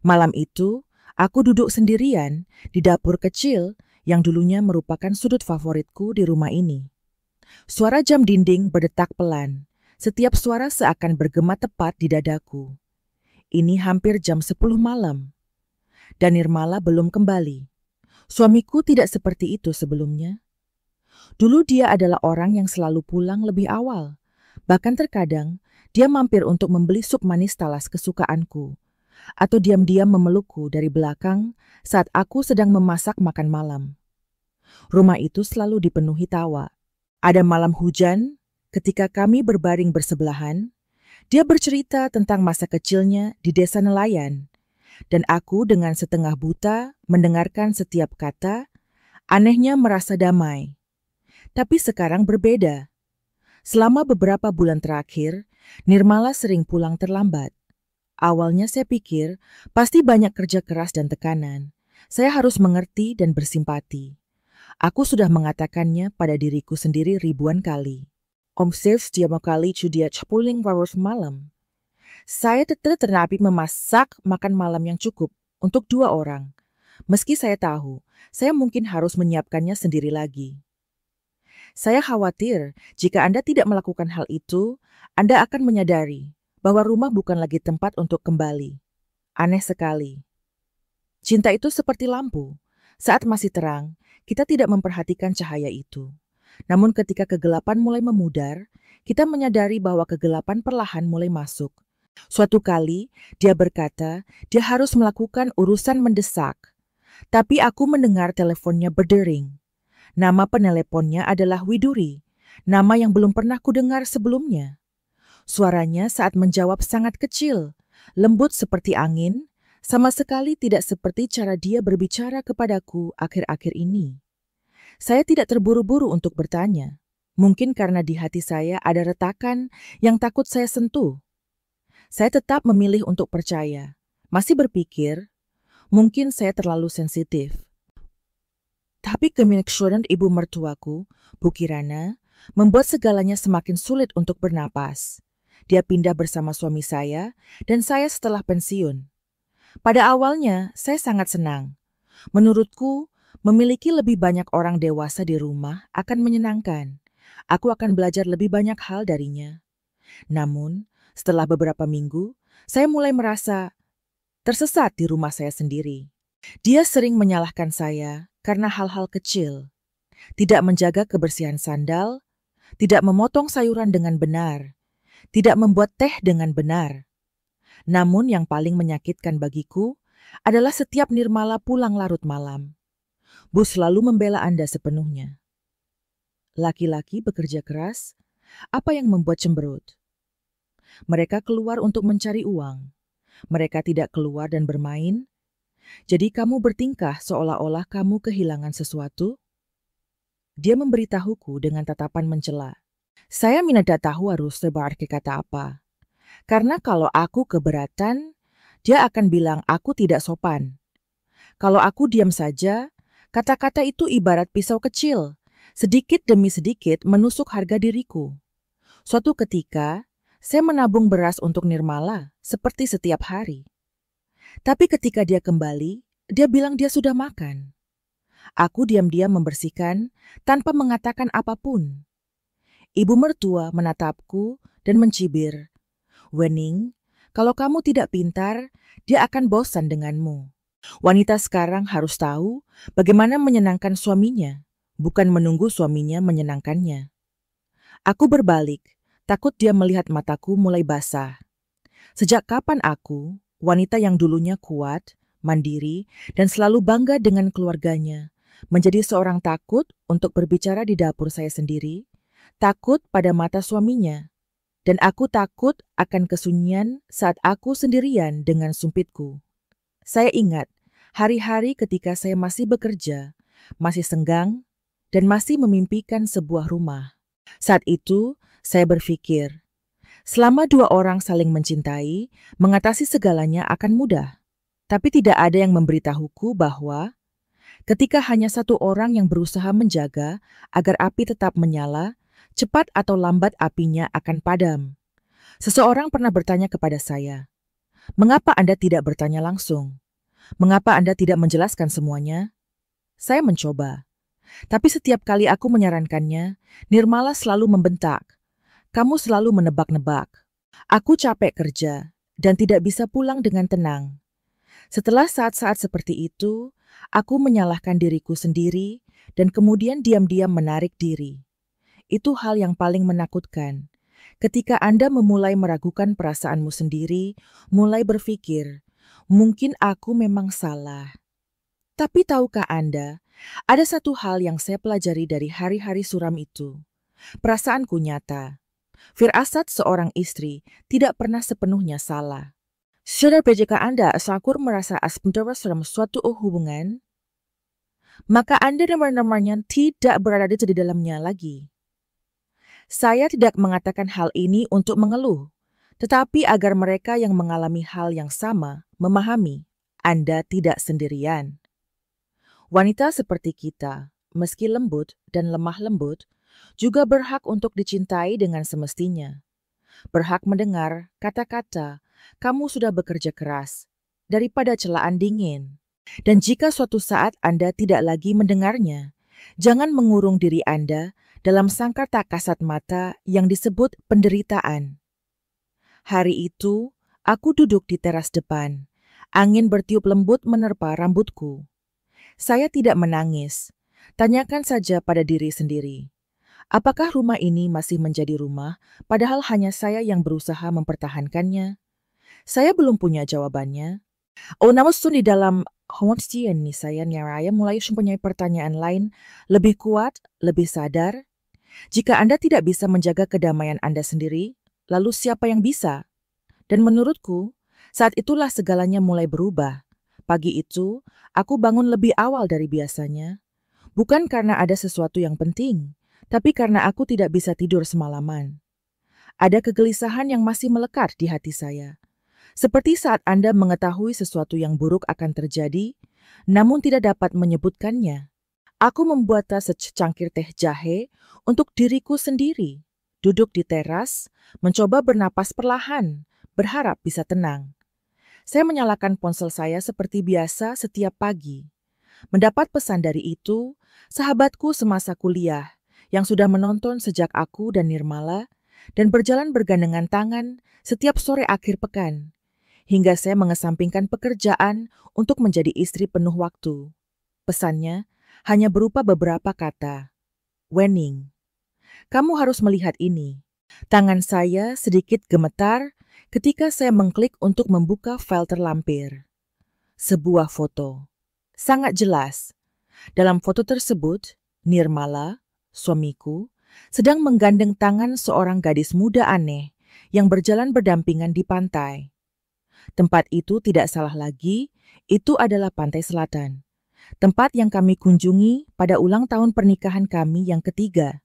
Malam itu, aku duduk sendirian di dapur kecil yang dulunya merupakan sudut favoritku di rumah ini. Suara jam dinding berdetak pelan. Setiap suara seakan bergema tepat di dadaku. Ini hampir jam 10 malam, dan Nirmala belum kembali. Suamiku tidak seperti itu sebelumnya. Dulu dia adalah orang yang selalu pulang lebih awal. Bahkan terkadang, dia mampir untuk membeli sup manis talas kesukaanku, atau diam-diam memelukku dari belakang saat aku sedang memasak makan malam. Rumah itu selalu dipenuhi tawa. Ada malam hujan, ketika kami berbaring bersebelahan, dia bercerita tentang masa kecilnya di desa nelayan, dan aku dengan setengah buta mendengarkan setiap kata, anehnya merasa damai. Tapi sekarang berbeda. Selama beberapa bulan terakhir, Nirmala sering pulang terlambat. Awalnya saya pikir pasti banyak kerja keras dan tekanan. Saya harus mengerti dan bersimpati. Aku sudah mengatakannya pada diriku sendiri ribuan kali. Om Sales dia kali dia pulang warus malam. Saya tetap ternapi memasak makan malam yang cukup untuk 2 orang. Meski saya tahu, saya mungkin harus menyiapkannya sendiri lagi. Saya khawatir jika Anda tidak melakukan hal itu, Anda akan menyadari bahwa rumah bukan lagi tempat untuk kembali. Aneh sekali. Cinta itu seperti lampu. Saat masih terang, kita tidak memperhatikan cahaya itu. Namun ketika kegelapan mulai memudar, kita menyadari bahwa kegelapan perlahan mulai masuk. Suatu kali, dia berkata, dia harus melakukan urusan mendesak. Tapi aku mendengar teleponnya berdering. Nama peneleponnya adalah Widuri, nama yang belum pernah kudengar sebelumnya. Suaranya saat menjawab sangat kecil, lembut seperti angin, sama sekali tidak seperti cara dia berbicara kepadaku akhir-akhir ini. Saya tidak terburu-buru untuk bertanya. Mungkin karena di hati saya ada retakan yang takut saya sentuh. Saya tetap memilih untuk percaya. Masih berpikir, mungkin saya terlalu sensitif. Tapi kemiksuran ibu mertuaku, Bu Kirana, membuat segalanya semakin sulit untuk bernapas. Dia pindah bersama suami saya dan saya setelah pensiun. Pada awalnya, saya sangat senang. Menurutku, memiliki lebih banyak orang dewasa di rumah akan menyenangkan. Aku akan belajar lebih banyak hal darinya. Namun, setelah beberapa minggu, saya mulai merasa tersesat di rumah saya sendiri. Dia sering menyalahkan saya karena hal-hal kecil. Tidak menjaga kebersihan sandal, tidak memotong sayuran dengan benar, tidak membuat teh dengan benar. Namun yang paling menyakitkan bagiku adalah setiap Nirmala pulang larut malam. Bu selalu membela Anda sepenuhnya. Laki-laki bekerja keras, apa yang membuat cemberut? Mereka keluar untuk mencari uang. Mereka tidak keluar dan bermain. Jadi kamu bertingkah seolah-olah kamu kehilangan sesuatu? Dia memberitahuku dengan tatapan mencela. Saya tidak tahu harus berarti kata apa. Karena kalau aku keberatan, dia akan bilang aku tidak sopan. Kalau aku diam saja, kata-kata itu ibarat pisau kecil, sedikit demi sedikit menusuk harga diriku. Suatu ketika, saya menabung beras untuk Nirmala seperti setiap hari. Tapi ketika dia kembali, dia bilang dia sudah makan. Aku diam-diam membersihkan tanpa mengatakan apapun. Ibu mertua menatapku dan mencibir. Wening, kalau kamu tidak pintar, dia akan bosan denganmu. Wanita sekarang harus tahu bagaimana menyenangkan suaminya, bukan menunggu suaminya menyenangkannya. Aku berbalik, takut dia melihat mataku mulai basah. Sejak kapan aku, wanita yang dulunya kuat, mandiri, dan selalu bangga dengan keluarganya, menjadi seorang takut untuk berbicara di dapur saya sendiri, takut pada mata suaminya, dan aku takut akan kesunyian saat aku sendirian dengan sumpitku. Saya ingat hari-hari ketika saya masih bekerja, masih senggang, dan masih memimpikan sebuah rumah. Saat itu, saya berpikir, selama 2 orang saling mencintai, mengatasi segalanya akan mudah. Tapi tidak ada yang memberitahuku bahwa ketika hanya 1 orang yang berusaha menjaga agar api tetap menyala, cepat atau lambat apinya akan padam. Seseorang pernah bertanya kepada saya, Mengapa Anda tidak bertanya langsung? Mengapa Anda tidak menjelaskan semuanya? Saya mencoba. Tapi setiap kali aku menyarankannya, Nirmala selalu membentak. Kamu selalu menebak-nebak. Aku capek kerja dan tidak bisa pulang dengan tenang. Setelah saat-saat seperti itu, aku menyalahkan diriku sendiri dan kemudian diam-diam menarik diri. Itu hal yang paling menakutkan. Ketika Anda memulai meragukan perasaanmu sendiri, mulai berpikir, mungkin aku memang salah. Tapi tahukah Anda, ada satu hal yang saya pelajari dari hari-hari suram itu. Perasaanku nyata. Firasat seorang istri tidak pernah sepenuhnya salah. Saudara jika Anda asakur merasa aspenterwas dalam suatu hubungan, maka Anda nomor-nomornya tidak berada di dalamnya lagi. Saya tidak mengatakan hal ini untuk mengeluh, tetapi agar mereka yang mengalami hal yang sama memahami Anda tidak sendirian. Wanita seperti kita, meski lembut dan lemah lembut, juga berhak untuk dicintai dengan semestinya. Berhak mendengar kata-kata, kamu sudah bekerja keras, daripada celaan dingin. Dan jika suatu saat Anda tidak lagi mendengarnya, jangan mengurung diri Anda dalam sangkata kasat mata yang disebut penderitaan. Hari itu, aku duduk di teras depan. Angin bertiup lembut menerpa rambutku. Saya tidak menangis. Tanyakan saja pada diri sendiri. Apakah rumah ini masih menjadi rumah, padahal hanya saya yang berusaha mempertahankannya? Saya belum punya jawabannya. Namun di dalam homostian nih saya nyaraya mulai mempunyai pertanyaan lain, lebih kuat, lebih sadar. Jika Anda tidak bisa menjaga kedamaian Anda sendiri, lalu siapa yang bisa? Dan menurutku, saat itulah segalanya mulai berubah. Pagi itu, aku bangun lebih awal dari biasanya. Bukan karena ada sesuatu yang penting, tapi karena aku tidak bisa tidur semalaman. Ada kegelisahan yang masih melekat di hati saya. Seperti saat Anda mengetahui sesuatu yang buruk akan terjadi, namun tidak dapat menyebutkannya. Aku membuat secangkir teh jahe untuk diriku sendiri. Duduk di teras, mencoba bernapas perlahan, berharap bisa tenang. Saya menyalakan ponsel saya seperti biasa setiap pagi. Mendapat pesan dari itu, sahabatku semasa kuliah, yang sudah menonton sejak aku dan Nirmala, dan berjalan bergandengan tangan setiap sore akhir pekan, hingga saya mengesampingkan pekerjaan untuk menjadi istri penuh waktu. Pesannya hanya berupa beberapa kata. Wening. Kamu harus melihat ini. Tangan saya sedikit gemetar ketika saya mengklik untuk membuka file terlampir. Sebuah foto. Sangat jelas. Dalam foto tersebut, Nirmala, suamiku, sedang menggandeng tangan seorang gadis muda aneh yang berjalan berdampingan di pantai. Tempat itu tidak salah lagi, itu adalah pantai selatan. Tempat yang kami kunjungi pada ulang tahun pernikahan kami yang ketiga.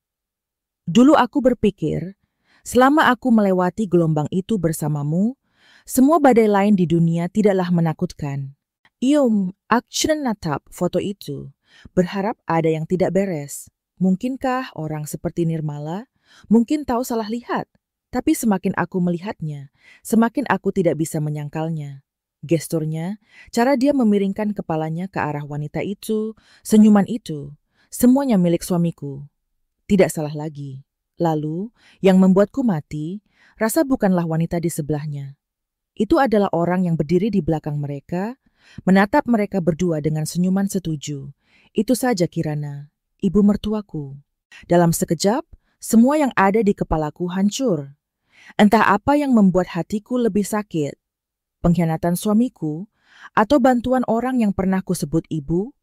Dulu aku berpikir, selama aku melewati gelombang itu bersamamu, semua badai lain di dunia tidaklah menakutkan. Aku natap foto itu, berharap ada yang tidak beres. Mungkinkah orang seperti Nirmala mungkin tahu salah lihat? Tapi semakin aku melihatnya, semakin aku tidak bisa menyangkalnya. Gesturnya, cara dia memiringkan kepalanya ke arah wanita itu, senyuman itu, semuanya milik suamiku. Tidak salah lagi. Lalu, yang membuatku mati, rasa bukanlah wanita di sebelahnya. Itu adalah orang yang berdiri di belakang mereka, menatap mereka berdua dengan senyuman setuju. Itu saja Kirana, ibu mertuaku. Dalam sekejap, semua yang ada di kepalaku hancur. Entah apa yang membuat hatiku lebih sakit. Pengkhianatan suamiku, atau bantuan orang yang pernah kusebut ibu.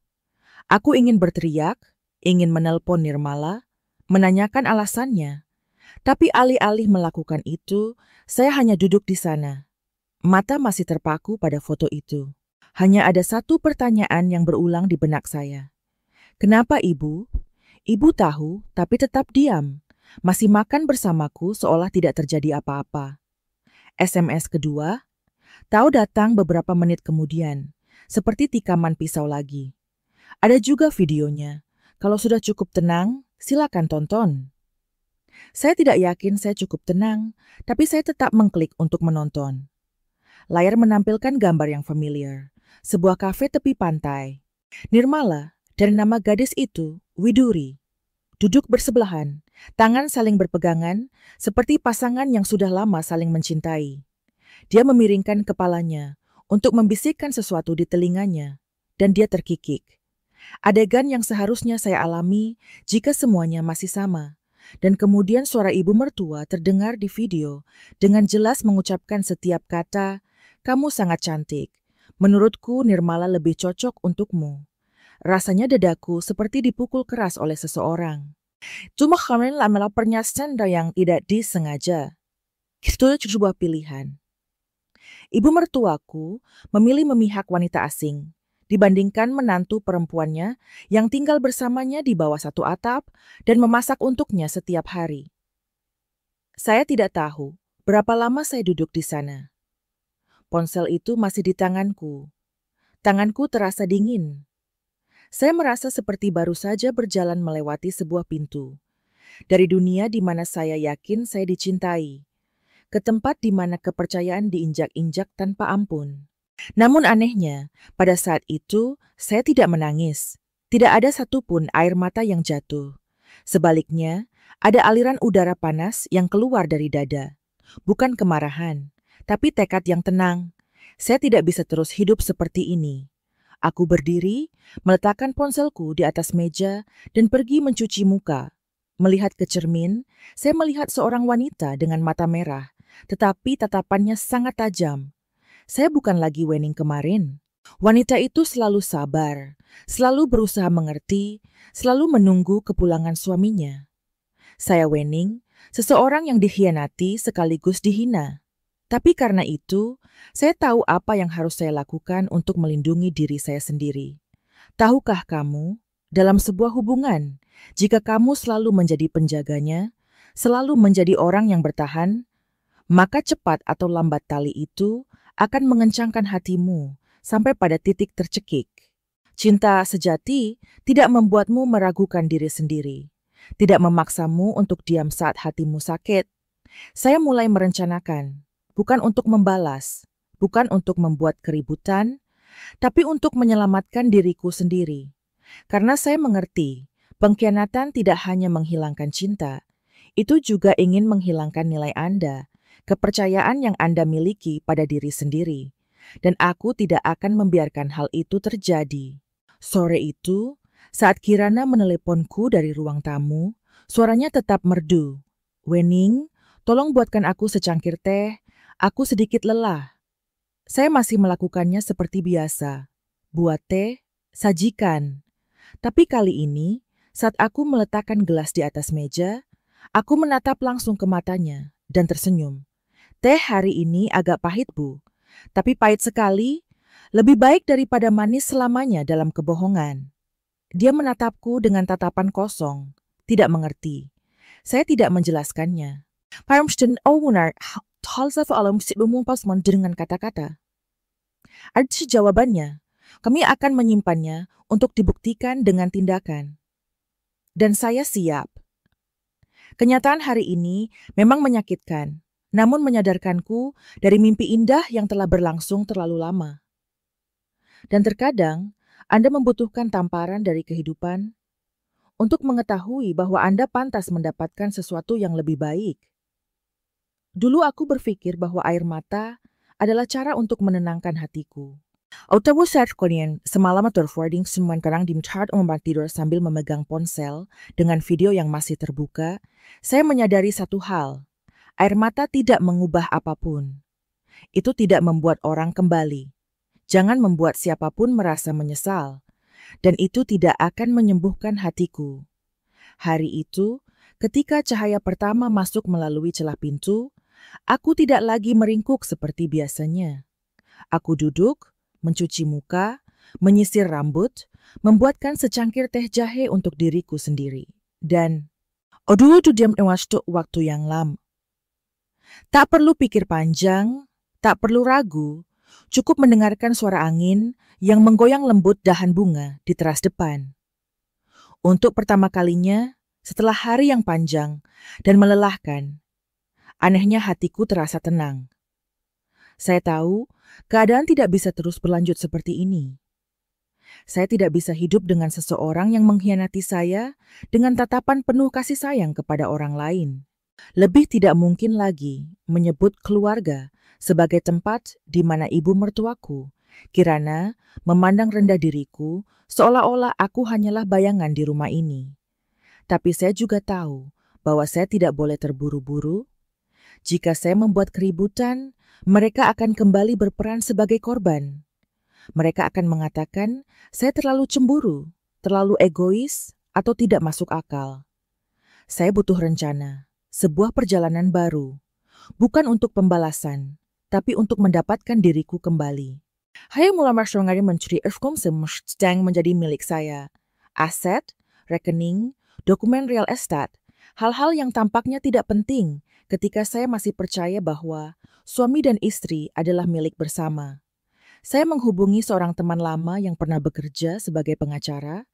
Aku ingin berteriak, ingin menelpon Nirmala, menanyakan alasannya. Tapi alih-alih melakukan itu, saya hanya duduk di sana. Mata masih terpaku pada foto itu. Hanya ada satu pertanyaan yang berulang di benak saya. Kenapa ibu? Ibu tahu, tapi tetap diam. Masih makan bersamaku seolah tidak terjadi apa-apa. SMS kedua, tahu datang beberapa menit kemudian, seperti tikaman pisau lagi. Ada juga videonya. Kalau sudah cukup tenang, silakan tonton. Saya tidak yakin saya cukup tenang, tapi saya tetap mengklik untuk menonton. Layar menampilkan gambar yang familiar. Sebuah kafe tepi pantai. Nirmala dan nama gadis itu, Widuri. Duduk bersebelahan, tangan saling berpegangan, seperti pasangan yang sudah lama saling mencintai. Dia memiringkan kepalanya untuk membisikkan sesuatu di telinganya, dan dia terkikik. Adegan yang seharusnya saya alami jika semuanya masih sama. Dan kemudian suara ibu mertua terdengar di video dengan jelas mengucapkan setiap kata, "Kamu sangat cantik. Menurutku Nirmala lebih cocok untukmu." Rasanya dadaku seperti dipukul keras oleh seseorang. Cuma kemarin melapornya canda yang tidak disengaja. Itu sebuah pilihan. Ibu mertuaku memilih memihak wanita asing dibandingkan menantu perempuannya yang tinggal bersamanya di bawah satu atap dan memasak untuknya setiap hari. Saya tidak tahu berapa lama saya duduk di sana. Ponsel itu masih di tanganku. Tanganku terasa dingin. Saya merasa seperti baru saja berjalan melewati sebuah pintu. Dari dunia di mana saya yakin saya dicintai, ke tempat di mana kepercayaan diinjak-injak tanpa ampun. Namun anehnya, pada saat itu saya tidak menangis. Tidak ada satupun air mata yang jatuh. Sebaliknya, ada aliran udara panas yang keluar dari dada. Bukan kemarahan, tapi tekad yang tenang. Saya tidak bisa terus hidup seperti ini. Aku berdiri, meletakkan ponselku di atas meja, dan pergi mencuci muka. Melihat ke cermin, saya melihat seorang wanita dengan mata merah, tetapi tatapannya sangat tajam. Saya bukan lagi Wening kemarin. Wanita itu selalu sabar, selalu berusaha mengerti, selalu menunggu kepulangan suaminya. Saya Wening, seseorang yang dikhianati sekaligus dihina. Tapi karena itu, saya tahu apa yang harus saya lakukan untuk melindungi diri saya sendiri. Tahukah kamu, dalam sebuah hubungan, jika kamu selalu menjadi penjaganya, selalu menjadi orang yang bertahan, maka cepat atau lambat tali itu akan mengencangkan hatimu sampai pada titik tercekik. Cinta sejati tidak membuatmu meragukan diri sendiri, tidak memaksamu untuk diam saat hatimu sakit. Saya mulai merencanakan, bukan untuk membalas, bukan untuk membuat keributan, tapi untuk menyelamatkan diriku sendiri. Karena saya mengerti, pengkhianatan tidak hanya menghilangkan cinta, itu juga ingin menghilangkan nilai Anda, kepercayaan yang Anda miliki pada diri sendiri, dan aku tidak akan membiarkan hal itu terjadi. Sore itu, saat Kirana meneleponku dari ruang tamu, suaranya tetap merdu. "Wening, tolong buatkan aku secangkir teh, aku sedikit lelah." Saya masih melakukannya seperti biasa. Buat teh, sajikan. Tapi kali ini, saat aku meletakkan gelas di atas meja, aku menatap langsung ke matanya dan tersenyum. "Teh hari ini agak pahit, Bu. Tapi pahit sekali, lebih baik daripada manis selamanya dalam kebohongan." Dia menatapku dengan tatapan kosong, tidak mengerti. Saya tidak menjelaskannya. Dengan kata-kata. Arti jawabannya, kami akan menyimpannya untuk dibuktikan dengan tindakan. Dan saya siap. Kenyataan hari ini memang menyakitkan, namun menyadarkanku dari mimpi indah yang telah berlangsung terlalu lama. Dan terkadang, Anda membutuhkan tamparan dari kehidupan untuk mengetahui bahwa Anda pantas mendapatkan sesuatu yang lebih baik. Dulu aku berpikir bahwa air mata adalah cara untuk menenangkan hatiku. Otawa saat kalian semalam terforwarding semua karang di chart ombak tidur sambil memegang ponsel dengan video yang masih terbuka, saya menyadari satu hal. Air mata tidak mengubah apapun. Itu tidak membuat orang kembali. Jangan membuat siapapun merasa menyesal. Dan itu tidak akan menyembuhkan hatiku. Hari itu, ketika cahaya pertama masuk melalui celah pintu, aku tidak lagi meringkuk seperti biasanya. Aku duduk, mencuci muka, menyisir rambut, membuatkan secangkir teh jahe untuk diriku sendiri. Dan, itu diam waktu yang lama. Tak perlu pikir panjang, tak perlu ragu, cukup mendengarkan suara angin yang menggoyang lembut dahan bunga di teras depan. Untuk pertama kalinya, setelah hari yang panjang dan melelahkan, anehnya hatiku terasa tenang. Saya tahu Keadaan tidak bisa terus berlanjut seperti ini. Saya tidak bisa hidup dengan seseorang yang mengkhianati saya dengan tatapan penuh kasih sayang kepada orang lain. Lebih tidak mungkin lagi menyebut keluarga sebagai tempat di mana ibu mertuaku, Kirana, memandang rendah diriku seolah-olah aku hanyalah bayangan di rumah ini. Tapi saya juga tahu bahwa saya tidak boleh terburu-buru. Jika saya membuat keributan, mereka akan kembali berperan sebagai korban. Mereka akan mengatakan saya terlalu cemburu, terlalu egois, atau tidak masuk akal. Saya butuh rencana, sebuah perjalanan baru, bukan untuk pembalasan, tapi untuk mendapatkan diriku kembali. Saya mulai mencuri yang menjadi milik saya. Aset, rekening, dokumen real estate, hal-hal yang tampaknya tidak penting ketika saya masih percaya bahwa suami dan istri adalah milik bersama. Saya menghubungi seorang teman lama yang pernah bekerja sebagai pengacara.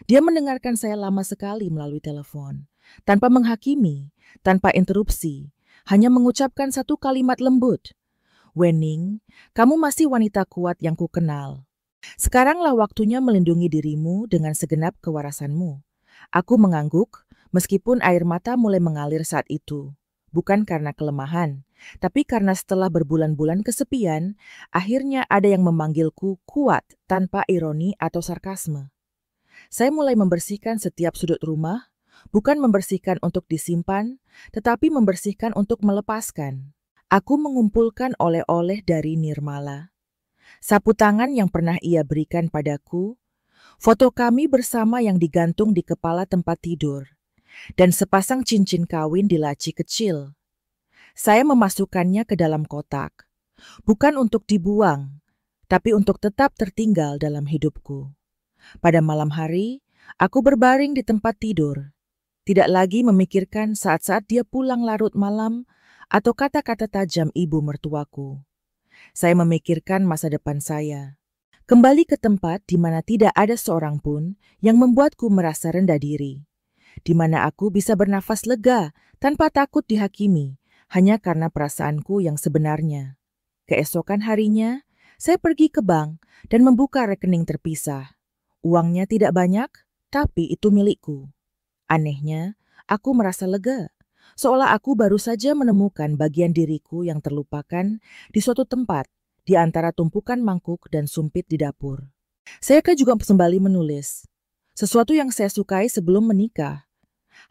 Dia mendengarkan saya lama sekali melalui telepon, tanpa menghakimi, tanpa interupsi, hanya mengucapkan satu kalimat lembut. Wening, kamu masih wanita kuat yang kukenal. Sekaranglah waktunya melindungi dirimu dengan segenap kewarasanmu. Aku mengangguk, meskipun air mata mulai mengalir saat itu. Bukan karena kelemahan, tapi karena setelah berbulan-bulan kesepian, akhirnya ada yang memanggilku kuat tanpa ironi atau sarkasme. Saya mulai membersihkan setiap sudut rumah, bukan membersihkan untuk disimpan, tetapi membersihkan untuk melepaskan. Aku mengumpulkan oleh-oleh dari Nirmala. Sapu tangan yang pernah ia berikan padaku, foto kami bersama yang digantung di kepala tempat tidur, dan sepasang cincin kawin di laci kecil. Saya memasukkannya ke dalam kotak, bukan untuk dibuang, tapi untuk tetap tertinggal dalam hidupku. Pada malam hari, aku berbaring di tempat tidur, tidak lagi memikirkan saat-saat dia pulang larut malam atau kata-kata tajam ibu mertuaku. Saya memikirkan masa depan saya. Kembali ke tempat di mana tidak ada seorang pun yang membuatku merasa rendah diri. Di mana aku bisa bernafas lega tanpa takut dihakimi, hanya karena perasaanku yang sebenarnya. Keesokan harinya, saya pergi ke bank dan membuka rekening terpisah. Uangnya tidak banyak, tapi itu milikku. Anehnya, aku merasa lega, seolah aku baru saja menemukan bagian diriku yang terlupakan di suatu tempat, di antara tumpukan mangkuk dan sumpit di dapur. Saya juga kembali menulis, sesuatu yang saya sukai sebelum menikah.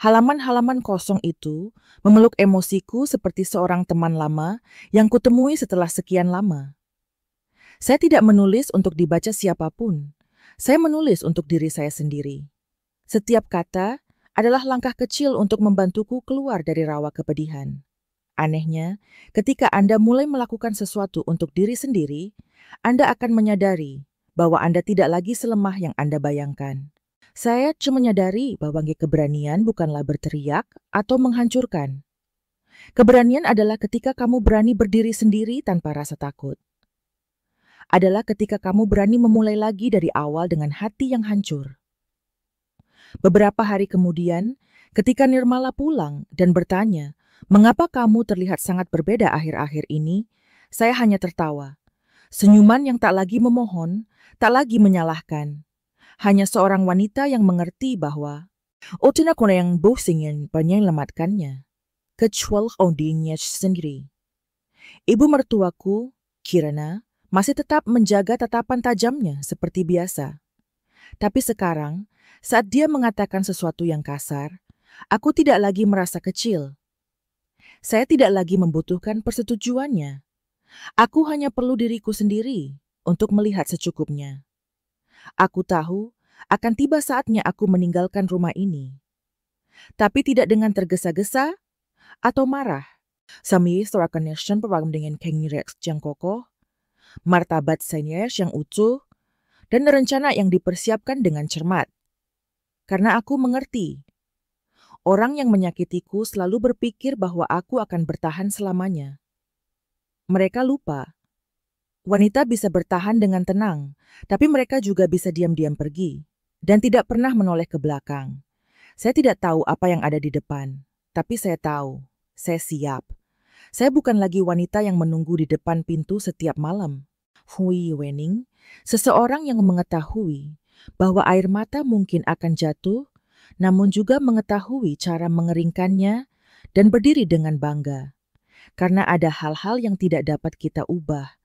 Halaman-halaman kosong itu memeluk emosiku seperti seorang teman lama yang kutemui setelah sekian lama. Saya tidak menulis untuk dibaca siapapun. Saya menulis untuk diri saya sendiri. Setiap kata adalah langkah kecil untuk membantuku keluar dari rawa kepedihan. Anehnya, ketika Anda mulai melakukan sesuatu untuk diri sendiri, Anda akan menyadari bahwa Anda tidak lagi selemah yang Anda bayangkan. Saya cuma menyadari bahwa keberanian bukanlah berteriak atau menghancurkan. Keberanian adalah ketika kamu berani berdiri sendiri tanpa rasa takut. Adalah ketika kamu berani memulai lagi dari awal dengan hati yang hancur. Beberapa hari kemudian, ketika Nirmala pulang dan bertanya, "Mengapa kamu terlihat sangat berbeda akhir-akhir ini?" Saya hanya tertawa. Senyuman yang tak lagi memohon, tak lagi menyalahkan. Hanya seorang wanita yang mengerti bahwa tidak ada yang bohongin menyelamatkannya, kecuali dirinya sendiri. Ibu mertuaku, Kirana, masih tetap menjaga tatapan tajamnya seperti biasa. Tapi sekarang, saat dia mengatakan sesuatu yang kasar, aku tidak lagi merasa kecil. Saya tidak lagi membutuhkan persetujuannya. Aku hanya perlu diriku sendiri untuk melihat secukupnya. Aku tahu akan tiba saatnya aku meninggalkan rumah ini. Tapi tidak dengan tergesa-gesa atau marah. Sami connection program dengan kengirek yang kokoh, martabat senior yang utuh, dan rencana yang dipersiapkan dengan cermat. Karena aku mengerti, orang yang menyakitiku selalu berpikir bahwa aku akan bertahan selamanya. Mereka lupa. Wanita bisa bertahan dengan tenang, tapi mereka juga bisa diam-diam pergi dan tidak pernah menoleh ke belakang. Saya tidak tahu apa yang ada di depan, tapi saya tahu, saya siap. Saya bukan lagi wanita yang menunggu di depan pintu setiap malam. Hui Wening, seseorang yang mengetahui bahwa air mata mungkin akan jatuh, namun juga mengetahui cara mengeringkannya dan berdiri dengan bangga. Karena ada hal-hal yang tidak dapat kita ubah.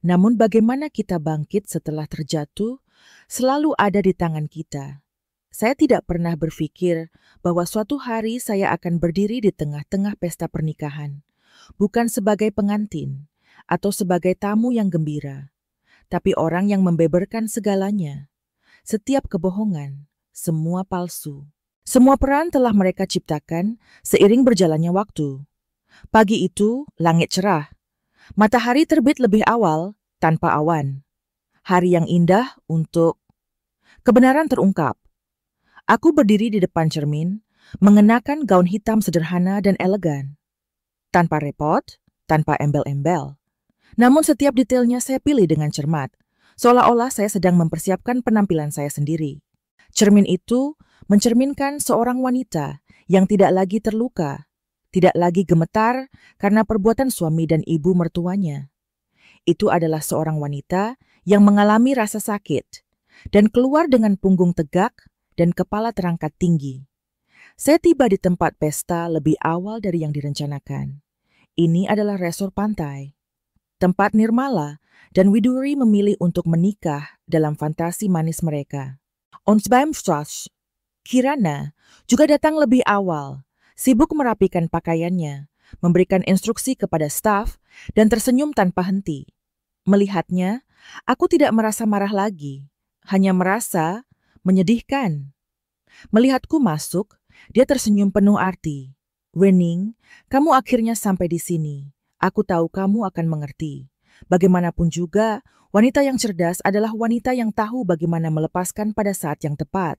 Namun bagaimana kita bangkit setelah terjatuh selalu ada di tangan kita. Saya tidak pernah berpikir bahwa suatu hari saya akan berdiri di tengah-tengah pesta pernikahan, bukan sebagai pengantin atau sebagai tamu yang gembira, tapi orang yang membeberkan segalanya. Setiap kebohongan, semua palsu. Semua peran telah mereka ciptakan seiring berjalannya waktu. Pagi itu, langit cerah. Matahari terbit lebih awal, tanpa awan. Hari yang indah untuk kebenaran terungkap. Aku berdiri di depan cermin, mengenakan gaun hitam sederhana dan elegan. Tanpa repot, tanpa embel-embel. Namun setiap detailnya saya pilih dengan cermat, seolah-olah saya sedang mempersiapkan penampilan saya sendiri. Cermin itu mencerminkan seorang wanita yang tidak lagi terluka, tidak lagi gemetar karena perbuatan suami dan ibu mertuanya. Itu adalah seorang wanita yang mengalami rasa sakit dan keluar dengan punggung tegak dan kepala terangkat tinggi. Saya tiba di tempat pesta lebih awal dari yang direncanakan. Ini adalah resor pantai. Tempat Nirmala dan Widuri memilih untuk menikah dalam fantasi manis mereka. Onsbaumstrasse, Kirana, juga datang lebih awal, sibuk merapikan pakaiannya, memberikan instruksi kepada staf, dan tersenyum tanpa henti. Melihatnya, aku tidak merasa marah lagi, hanya merasa menyedihkan. Melihatku masuk, dia tersenyum penuh arti. Wening, kamu akhirnya sampai di sini. Aku tahu kamu akan mengerti. Bagaimanapun juga, wanita yang cerdas adalah wanita yang tahu bagaimana melepaskan pada saat yang tepat.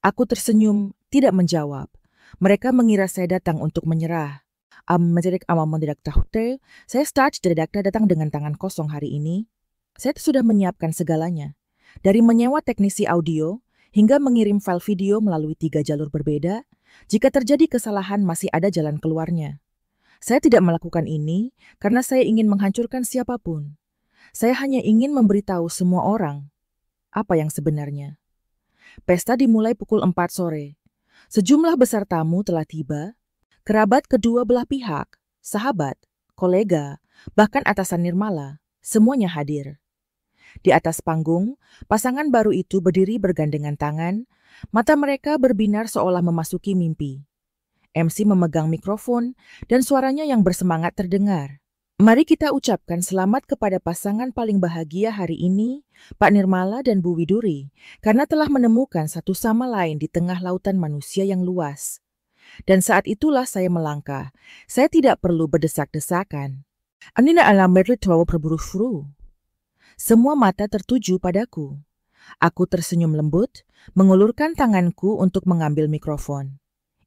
Aku tersenyum, tidak menjawab. Mereka mengira saya datang untuk menyerah. Saya datang dengan tangan kosong hari ini. Saya sudah menyiapkan segalanya. Dari menyewa teknisi audio, hingga mengirim file video melalui 3 jalur berbeda, jika terjadi kesalahan masih ada jalan keluarnya. Saya tidak melakukan ini karena saya ingin menghancurkan siapapun. Saya hanya ingin memberitahu semua orang apa yang sebenarnya. Pesta dimulai pukul 4 sore. Sejumlah besar tamu telah tiba, kerabat kedua belah pihak, sahabat, kolega, bahkan atasan Nirmala, semuanya hadir. Di atas panggung, pasangan baru itu berdiri bergandengan tangan, mata mereka berbinar seolah memasuki mimpi. MC memegang mikrofon dan suaranya yang bersemangat terdengar. Mari kita ucapkan selamat kepada pasangan paling bahagia hari ini, Pak Nirmala dan Bu Widuri, karena telah menemukan satu sama lain di tengah lautan manusia yang luas. Dan saat itulah saya melangkah. Saya tidak perlu berdesak-desakan. Anina alamerli tawa berburu-buru. Semua mata tertuju padaku. Aku tersenyum lembut, mengulurkan tanganku untuk mengambil mikrofon.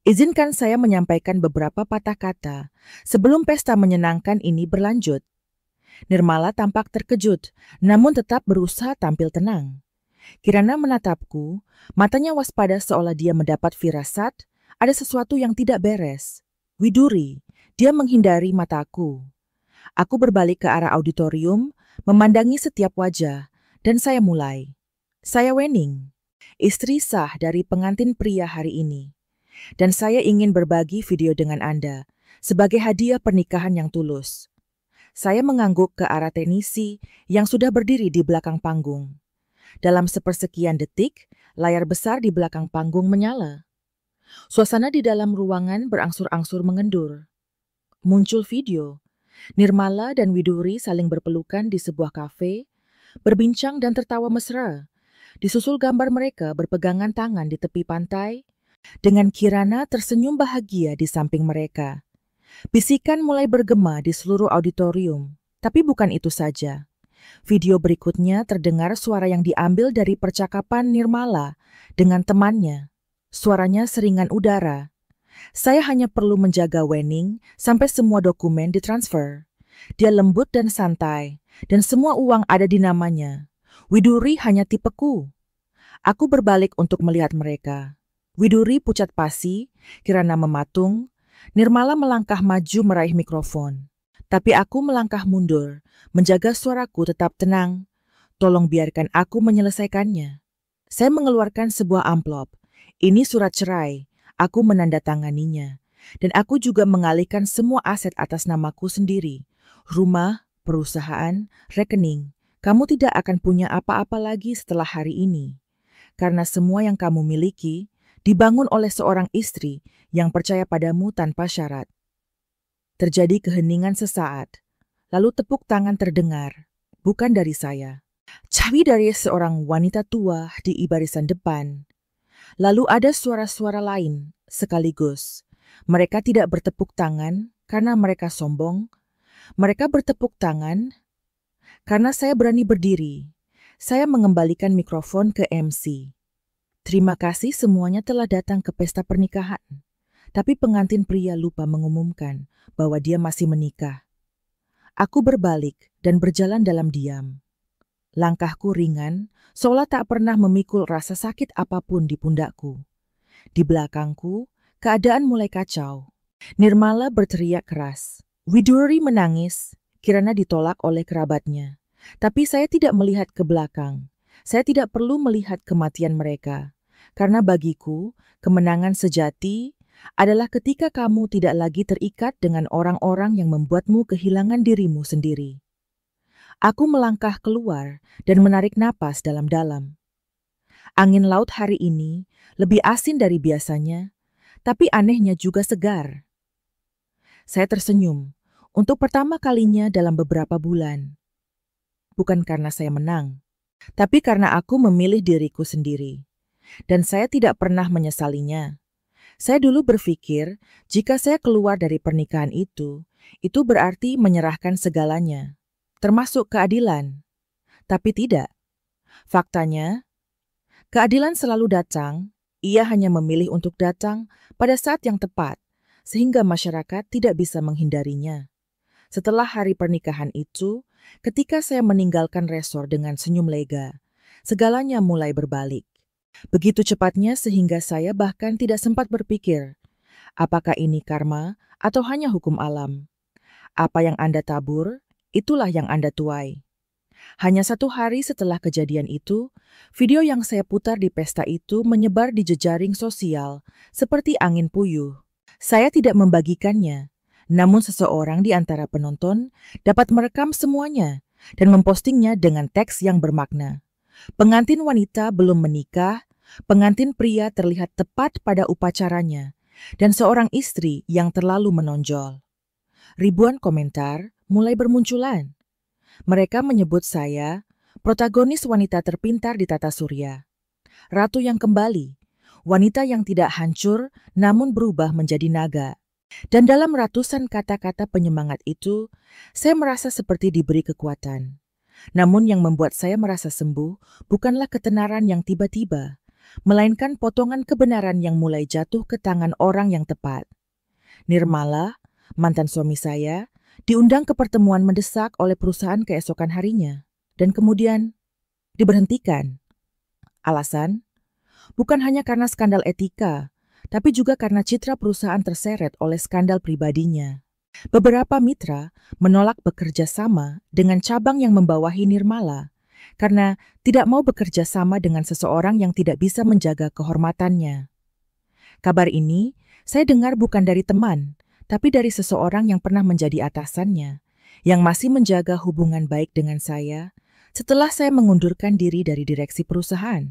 Izinkan saya menyampaikan beberapa patah kata sebelum pesta menyenangkan ini berlanjut. Nirmala tampak terkejut, namun tetap berusaha tampil tenang. Kirana menatapku, matanya waspada seolah dia mendapat firasat, ada sesuatu yang tidak beres. Widuri, dia menghindari mataku. Aku berbalik ke arah auditorium, memandangi setiap wajah, dan saya mulai. Saya Wening, istri sah dari pengantin pria hari ini. Dan saya ingin berbagi video dengan Anda sebagai hadiah pernikahan yang tulus. Saya mengangguk ke arah teknisi yang sudah berdiri di belakang panggung. Dalam sepersekian detik, layar besar di belakang panggung menyala. Suasana di dalam ruangan berangsur-angsur mengendur. Muncul video. Nirmala dan Widuri saling berpelukan di sebuah kafe, berbincang dan tertawa mesra. Disusul gambar mereka berpegangan tangan di tepi pantai, dengan Kirana tersenyum bahagia di samping mereka. Bisikan mulai bergema di seluruh auditorium, tapi bukan itu saja. Video berikutnya terdengar suara yang diambil dari percakapan Nirmala dengan temannya. Suaranya seringan udara. Saya hanya perlu menjaga Wening sampai semua dokumen ditransfer. Dia lembut dan santai, dan semua uang ada di namanya. Widuri hanya tipeku. Aku berbalik untuk melihat mereka. Widuri pucat pasi, Kirana mematung, Nirmala melangkah maju meraih mikrofon. Tapi aku melangkah mundur, menjaga suaraku tetap tenang. Tolong biarkan aku menyelesaikannya. Saya mengeluarkan sebuah amplop. Ini surat cerai. Aku menandatanganinya. Dan aku juga mengalihkan semua aset atas namaku sendiri. Rumah, perusahaan, rekening. Kamu tidak akan punya apa-apa lagi setelah hari ini. Karena semua yang kamu miliki dibangun oleh seorang istri yang percaya padamu tanpa syarat. Terjadi keheningan sesaat. Lalu tepuk tangan terdengar. Bukan dari saya. Tapi dari seorang wanita tua di barisan depan. Lalu ada suara-suara lain sekaligus. Mereka tidak bertepuk tangan karena mereka sombong. Mereka bertepuk tangan karena saya berani berdiri. Saya mengembalikan mikrofon ke MC. Terima kasih semuanya telah datang ke pesta pernikahan. Tapi pengantin pria lupa mengumumkan bahwa dia masih menikah. Aku berbalik dan berjalan dalam diam. Langkahku ringan, seolah tak pernah memikul rasa sakit apapun di pundakku. Di belakangku, keadaan mulai kacau. Nirmala berteriak keras. Widuri menangis, kiranya ditolak oleh kerabatnya. Tapi saya tidak melihat ke belakang. Saya tidak perlu melihat kematian mereka. Karena bagiku, kemenangan sejati adalah ketika kamu tidak lagi terikat dengan orang-orang yang membuatmu kehilangan dirimu sendiri. Aku melangkah keluar dan menarik napas dalam-dalam. Angin laut hari ini lebih asin dari biasanya, tapi anehnya juga segar. Saya tersenyum untuk pertama kalinya dalam beberapa bulan. Bukan karena saya menang, tapi karena aku memilih diriku sendiri. Dan saya tidak pernah menyesalinya. Saya dulu berpikir jika saya keluar dari pernikahan itu berarti menyerahkan segalanya. Termasuk keadilan. Tapi tidak. Faktanya, keadilan selalu datang, ia hanya memilih untuk datang pada saat yang tepat, sehingga masyarakat tidak bisa menghindarinya. Setelah hari pernikahan itu, ketika saya meninggalkan resor dengan senyum lega, segalanya mulai berbalik. Begitu cepatnya sehingga saya bahkan tidak sempat berpikir, apakah ini karma atau hanya hukum alam? Apa yang Anda tabur, itulah yang Anda tuai. Hanya 1 hari setelah kejadian itu, video yang saya putar di pesta itu menyebar di jejaring sosial seperti angin puyuh. Saya tidak membagikannya, namun seseorang di antara penonton dapat merekam semuanya dan mempostingnya dengan teks yang bermakna. Pengantin wanita belum menikah, pengantin pria terlihat tepat pada upacaranya, dan seorang istri yang terlalu menonjol. Ribuan komentar mulai bermunculan. Mereka menyebut saya protagonis wanita terpintar di tata surya. Ratu yang kembali, wanita yang tidak hancur namun berubah menjadi naga. Dan dalam ratusan kata-kata penyemangat itu, saya merasa seperti diberi kekuatan. Namun yang membuat saya merasa sembuh bukanlah ketenaran yang tiba-tiba, melainkan potongan kebenaran yang mulai jatuh ke tangan orang yang tepat. Nirmala, mantan suami saya, diundang ke pertemuan mendesak oleh perusahaan keesokan harinya, dan kemudian diberhentikan. Alasan? Bukan hanya karena skandal etika, tapi juga karena citra perusahaan terseret oleh skandal pribadinya. Beberapa mitra menolak bekerja sama dengan cabang yang membawahi Nirmala, karena tidak mau bekerja sama dengan seseorang yang tidak bisa menjaga kehormatannya. Kabar ini saya dengar bukan dari teman, tapi dari seseorang yang pernah menjadi atasannya, yang masih menjaga hubungan baik dengan saya setelah saya mengundurkan diri dari direksi perusahaan.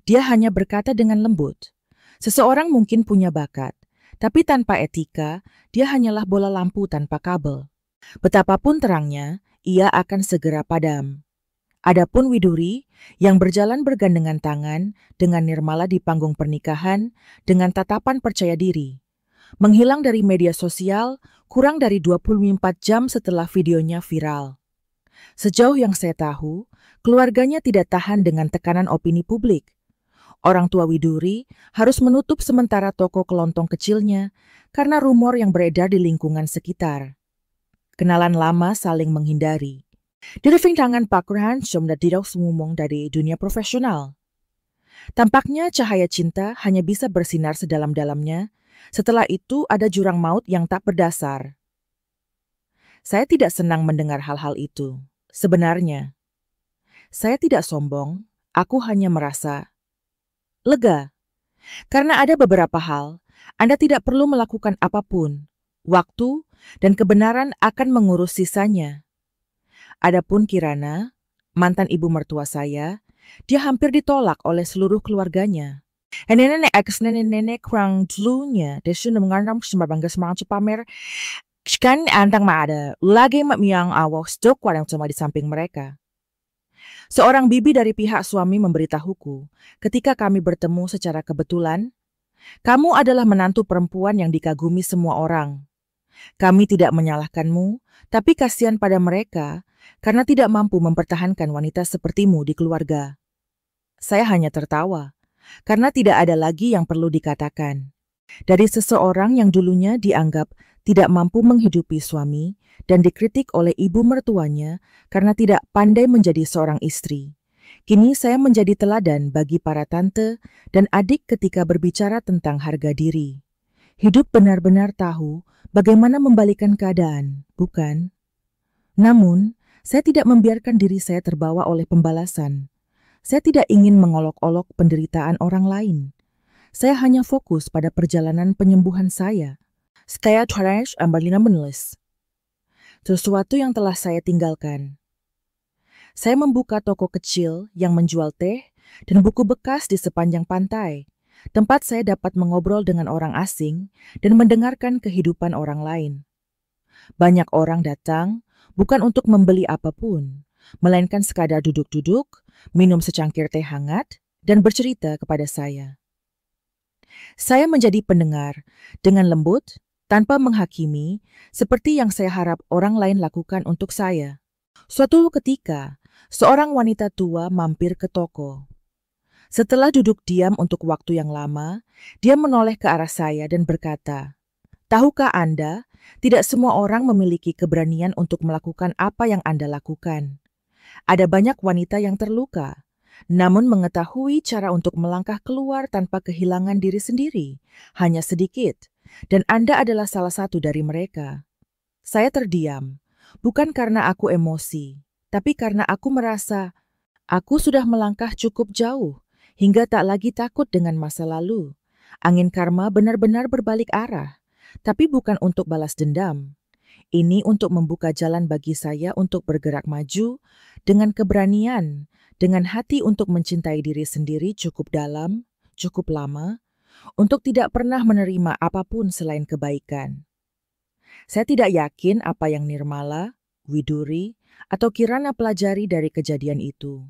Dia hanya berkata dengan lembut, seseorang mungkin punya bakat, tapi tanpa etika, dia hanyalah bola lampu tanpa kabel. Betapapun terangnya, ia akan segera padam. Adapun Widuri yang berjalan bergandengan tangan dengan Nirmala di panggung pernikahan dengan tatapan percaya diri, menghilang dari media sosial kurang dari 24 jam setelah videonya viral. Sejauh yang saya tahu, keluarganya tidak tahan dengan tekanan opini publik. Orang tua Widuri harus menutup sementara toko kelontong kecilnya karena rumor yang beredar di lingkungan sekitar. Kenalan lama saling menghindari. Tangan pakuran sudah tidak ngomong dari dunia profesional. Tampaknya cahaya cinta hanya bisa bersinar sedalam-dalamnya. Setelah itu ada jurang maut yang tak berdasar. Saya tidak senang mendengar hal-hal itu. Sebenarnya, saya tidak sombong, aku hanya merasa lega. Karena ada beberapa hal, Anda tidak perlu melakukan apapun. Waktu dan kebenaran akan mengurus sisanya. Adapun Kirana, mantan ibu mertua saya, dia hampir ditolak oleh seluruh keluarganya. Nenek ex-nenek kurang dulunya, dia sudah mengantam semabangga semangat pamer. Kan antang ada lagi yang awal stok yang cuma di samping mereka. Seorang bibi dari pihak suami memberitahuku, ketika kami bertemu secara kebetulan, kamu adalah menantu perempuan yang dikagumi semua orang. Kami tidak menyalahkanmu, tapi kasihan pada mereka karena tidak mampu mempertahankan wanita sepertimu di keluarga. Saya hanya tertawa, karena tidak ada lagi yang perlu dikatakan. Dari seseorang yang dulunya dianggap tidak mampu menghidupi suami dan dikritik oleh ibu mertuanya karena tidak pandai menjadi seorang istri. Kini saya menjadi teladan bagi para tante dan adik ketika berbicara tentang harga diri. Hidup benar-benar tahu bagaimana membalikan keadaan, bukan? Namun, saya tidak membiarkan diri saya terbawa oleh pembalasan. Saya tidak ingin mengolok-olok penderitaan orang lain. Saya hanya fokus pada perjalanan penyembuhan saya. Saya trash ambalina menulis. Sesuatu yang telah saya tinggalkan. Saya membuka toko kecil yang menjual teh dan buku bekas di sepanjang pantai, tempat saya dapat mengobrol dengan orang asing dan mendengarkan kehidupan orang lain. Banyak orang datang bukan untuk membeli apapun, melainkan sekadar duduk-duduk, minum secangkir teh hangat, dan bercerita kepada saya. Saya menjadi pendengar dengan lembut, tanpa menghakimi, seperti yang saya harap orang lain lakukan untuk saya. Suatu ketika, seorang wanita tua mampir ke toko. Setelah duduk diam untuk waktu yang lama, dia menoleh ke arah saya dan berkata, "Tahukah Anda, tidak semua orang memiliki keberanian untuk melakukan apa yang Anda lakukan. Ada banyak wanita yang terluka, namun mengetahui cara untuk melangkah keluar tanpa kehilangan diri sendiri, hanya sedikit, dan Anda adalah salah satu dari mereka." Saya terdiam, bukan karena aku emosi, tapi karena aku merasa aku sudah melangkah cukup jauh, hingga tak lagi takut dengan masa lalu. Angin karma benar-benar berbalik arah, tapi bukan untuk balas dendam. Ini untuk membuka jalan bagi saya untuk bergerak maju dengan keberanian, dengan hati untuk mencintai diri sendiri cukup dalam, cukup lama, untuk tidak pernah menerima apapun selain kebaikan. Saya tidak yakin apa yang Nirmala, Widuri, atau Kirana pelajari dari kejadian itu.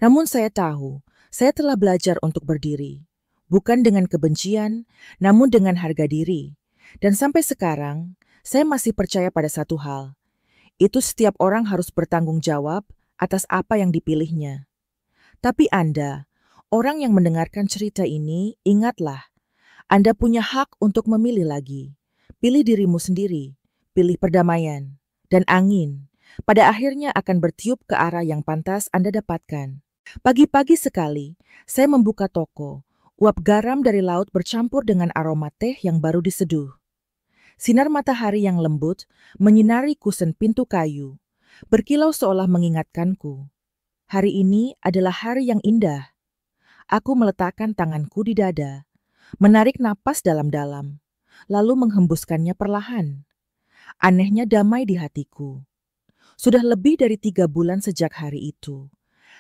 Namun saya tahu, saya telah belajar untuk berdiri, bukan dengan kebencian, namun dengan harga diri. Dan sampai sekarang, saya masih percaya pada satu hal, itu setiap orang harus bertanggung jawab atas apa yang dipilihnya. Tapi Anda, orang yang mendengarkan cerita ini, ingatlah, Anda punya hak untuk memilih lagi. Pilih dirimu sendiri, pilih perdamaian, dan angin. Pada akhirnya akan bertiup ke arah yang pantas Anda dapatkan. Pagi-pagi sekali, saya membuka toko. Uap garam dari laut bercampur dengan aroma teh yang baru diseduh. Sinar matahari yang lembut menyinari kusen pintu kayu, berkilau seolah mengingatkanku. Hari ini adalah hari yang indah. Aku meletakkan tanganku di dada, menarik napas dalam-dalam, lalu menghembuskannya perlahan. Anehnya damai di hatiku. Sudah lebih dari 3 bulan sejak hari itu.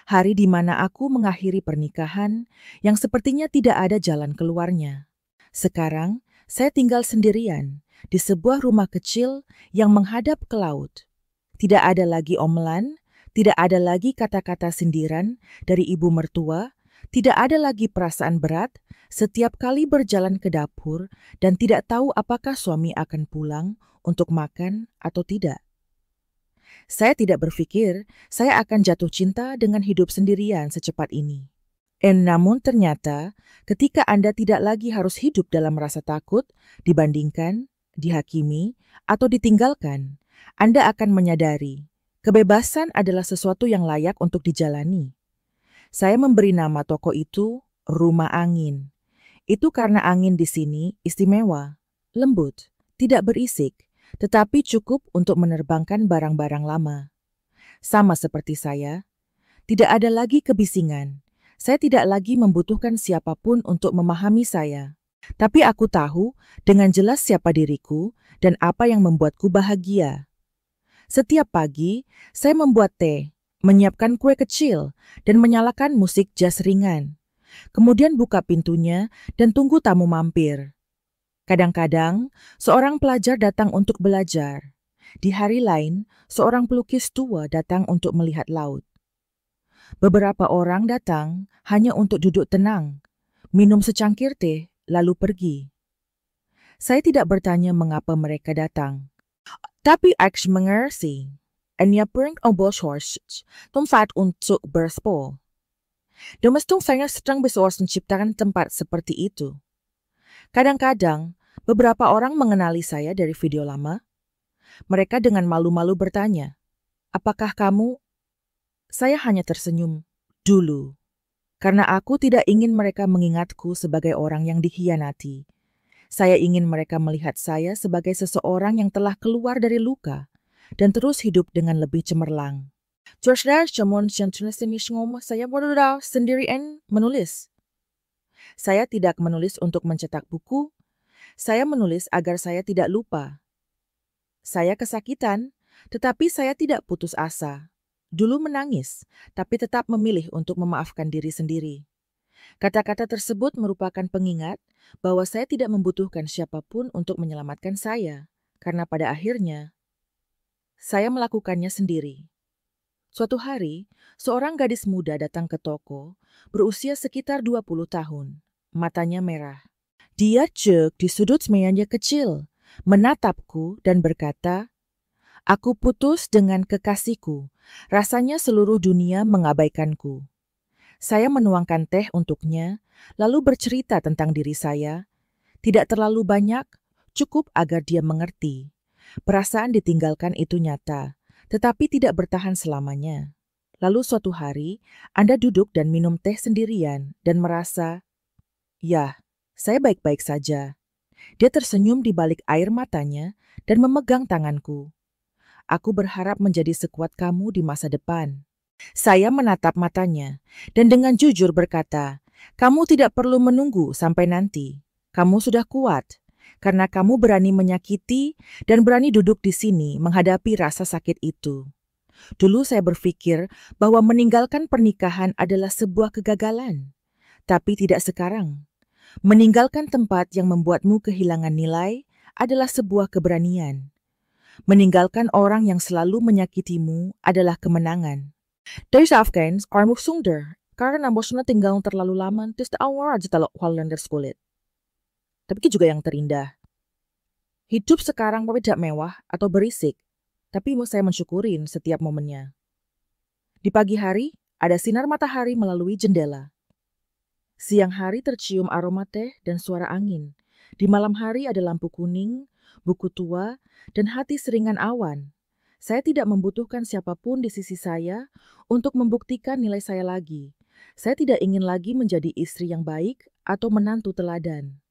Hari di mana aku mengakhiri pernikahan yang sepertinya tidak ada jalan keluarnya. Sekarang, saya tinggal sendirian di sebuah rumah kecil yang menghadap ke laut. Tidak ada lagi omelan, tidak ada lagi kata-kata sindiran dari ibu mertua, tidak ada lagi perasaan berat setiap kali berjalan ke dapur dan tidak tahu apakah suami akan pulang untuk makan atau tidak. Saya tidak berpikir saya akan jatuh cinta dengan hidup sendirian secepat ini. Namun ternyata ketika Anda tidak lagi harus hidup dalam rasa takut, dibandingkan, dihakimi, atau ditinggalkan, Anda akan menyadari kebebasan adalah sesuatu yang layak untuk dijalani. Saya memberi nama toko itu Rumah Angin. Itu karena angin di sini istimewa, lembut, tidak berisik, tetapi cukup untuk menerbangkan barang-barang lama. Sama seperti saya, tidak ada lagi kebisingan. Saya tidak lagi membutuhkan siapapun untuk memahami saya. Tapi aku tahu dengan jelas siapa diriku dan apa yang membuatku bahagia. Setiap pagi, saya membuat teh, menyiapkan kue kecil, dan menyalakan musik jazz ringan. Kemudian buka pintunya dan tunggu tamu mampir. Kadang-kadang, seorang pelajar datang untuk belajar. Di hari lain, seorang pelukis tua datang untuk melihat laut. Beberapa orang datang hanya untuk duduk tenang, minum secangkir teh, lalu pergi. Saya tidak bertanya mengapa mereka datang. Tapi aku mengerti. Enya pering oboshorsh, tempat untuk berspo. Domestung saya sedang bersoal menciptakan tempat seperti itu. Kadang-kadang, beberapa orang mengenali saya dari video lama. Mereka dengan malu-malu bertanya, "Apakah kamu?" Saya hanya tersenyum dulu, karena aku tidak ingin mereka mengingatku sebagai orang yang dikhianati. Saya ingin mereka melihat saya sebagai seseorang yang telah keluar dari luka dan terus hidup dengan lebih cemerlang. Terus saya berdua sendirian menulis. Saya tidak menulis untuk mencetak buku. Saya menulis agar saya tidak lupa. Saya kesakitan, tetapi saya tidak putus asa. Dulu menangis, tapi tetap memilih untuk memaafkan diri sendiri. Kata-kata tersebut merupakan pengingat bahwa saya tidak membutuhkan siapapun untuk menyelamatkan saya, karena pada akhirnya, saya melakukannya sendiri. Suatu hari, seorang gadis muda datang ke toko, berusia sekitar 20 tahun. Matanya merah. Dia cek di sudut mejanya kecil, menatapku dan berkata, "Aku putus dengan kekasihku. Rasanya seluruh dunia mengabaikanku." Saya menuangkan teh untuknya, lalu bercerita tentang diri saya. Tidak terlalu banyak, cukup agar dia mengerti. Perasaan ditinggalkan itu nyata, tetapi tidak bertahan selamanya. Lalu suatu hari, Anda duduk dan minum teh sendirian dan merasa, "Ya, saya baik-baik saja." Dia tersenyum di balik air matanya dan memegang tanganku. "Aku berharap menjadi sekuat kamu di masa depan." Saya menatap matanya dan dengan jujur berkata, "Kamu tidak perlu menunggu sampai nanti. Kamu sudah kuat, karena kamu berani menyakiti dan berani duduk di sini menghadapi rasa sakit itu." Dulu saya berpikir bahwa meninggalkan pernikahan adalah sebuah kegagalan. Tapi tidak sekarang. Meninggalkan tempat yang membuatmu kehilangan nilai adalah sebuah keberanian. Meninggalkan orang yang selalu menyakitimu adalah kemenangan. Dari Afghans, kamu sungder, karena bosnya tinggal terlalu lama, terus awal aja talok Hollander kulit. Tapi juga yang terindah. Hidup sekarang tidak mewah atau berisik, tapi saya mensyukurin setiap momennya. Di pagi hari, ada sinar matahari melalui jendela. Siang hari tercium aroma teh dan suara angin. Di malam hari ada lampu kuning, buku tua, dan hati seringan awan. Saya tidak membutuhkan siapapun di sisi saya untuk membuktikan nilai saya lagi. Saya tidak ingin lagi menjadi istri yang baik atau menantu teladan.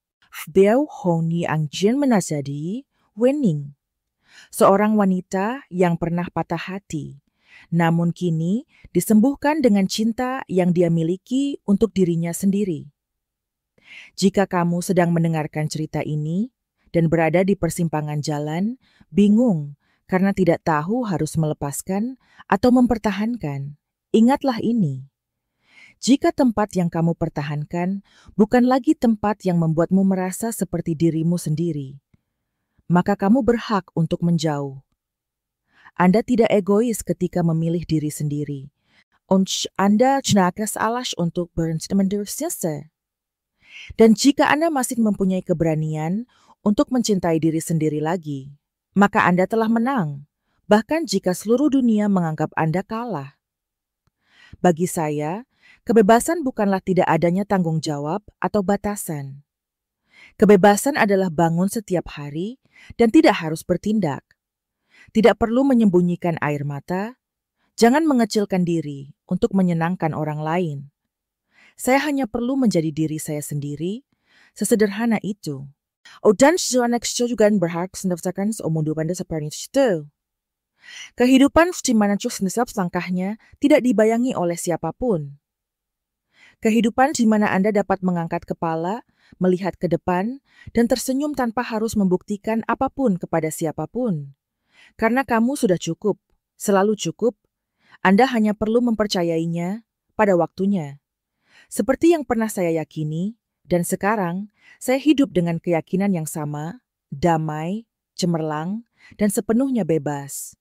Beliau Honi Angjin menasihati Wening, seorang wanita yang pernah patah hati, namun kini disembuhkan dengan cinta yang dia miliki untuk dirinya sendiri. Jika kamu sedang mendengarkan cerita ini dan berada di persimpangan jalan, bingung, karena tidak tahu harus melepaskan atau mempertahankan, ingatlah ini. Jika tempat yang kamu pertahankan bukan lagi tempat yang membuatmu merasa seperti dirimu sendiri, maka kamu berhak untuk menjauh. Anda tidak egois ketika memilih diri sendiri. Anda jenakas alas untuk bersemangat. Dan jika Anda masih mempunyai keberanian untuk mencintai diri sendiri lagi, maka Anda telah menang, bahkan jika seluruh dunia menganggap Anda kalah. Bagi saya, kebebasan bukanlah tidak adanya tanggung jawab atau batasan. Kebebasan adalah bangun setiap hari dan tidak harus bertindak. Tidak perlu menyembunyikan air mata, jangan mengecilkan diri untuk menyenangkan orang lain. Saya hanya perlu menjadi diri saya sendiri, sesederhana itu. Dan seorang juga berhak mendaftarkan seumur Anda seperti itu. Kehidupan di mana setiap langkahnya tidak dibayangi oleh siapapun. Kehidupan di mana Anda dapat mengangkat kepala, melihat ke depan, dan tersenyum tanpa harus membuktikan apapun kepada siapapun. Karena kamu sudah cukup, selalu cukup, Anda hanya perlu mempercayainya pada waktunya. Seperti yang pernah saya yakini, dan sekarang saya hidup dengan keyakinan yang sama, damai, cemerlang, dan sepenuhnya bebas.